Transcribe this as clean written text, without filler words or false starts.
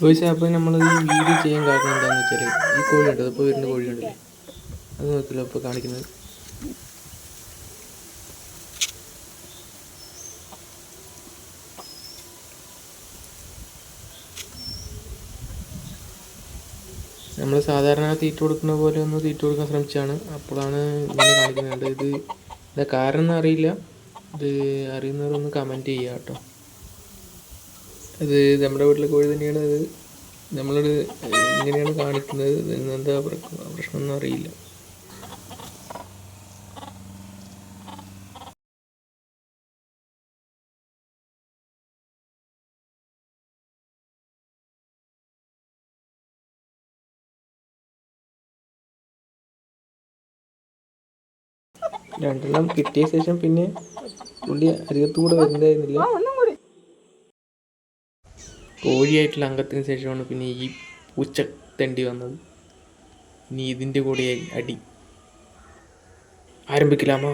ചോദിച്ചാൽ അപ്പോൾ നമ്മൾ ഈ വീഡിയോ ചെയ്യാൻ കാരണം എന്താണെന്ന് വെച്ചാൽ ഈ കോഴി ഉണ്ട്, ഇപ്പോൾ വരുന്ന കോഴി ഉണ്ടല്ലേ, അത് നോക്കില്ല ഇപ്പോൾ കാണിക്കുന്നത്. നമ്മൾ സാധാരണ തീറ്റ കൊടുക്കുന്ന പോലെ ഒന്ന് തീറ്റ കൊടുക്കാൻ ശ്രമിച്ചാണ്, അപ്പോഴാണ് ഇങ്ങനെ കാണിക്കുന്നുണ്ട്. ഇത് കാരണം ഒന്നും അറിയില്ല, ഇത് അറിയുന്നവരൊന്ന് കമൻറ്റ് ചെയ്യുക കേട്ടോ. അത് നമ്മുടെ വീട്ടിലെ കോഴി തന്നെയാണ്. അത് നമ്മളോട് ഇങ്ങനെയാണ് കാണിക്കുന്നത്, എന്താ പ്രശ്നമൊന്നും അറിയില്ല. രണ്ടെണ്ണം കിട്ടിയ ശേഷം പിന്നെ പുള്ളി അരികത്തുകൂടെ വരുന്നതായിരുന്നില്ല. കോഴിയായിട്ടുള്ള അംഗത്തിന് ശേഷമാണ് പിന്നെ ഈ പൂച്ച തെണ്ടി വന്നത്. ഇനി ഇതിൻ്റെ കൂടെ അടി ആരംഭിക്കലാമോ?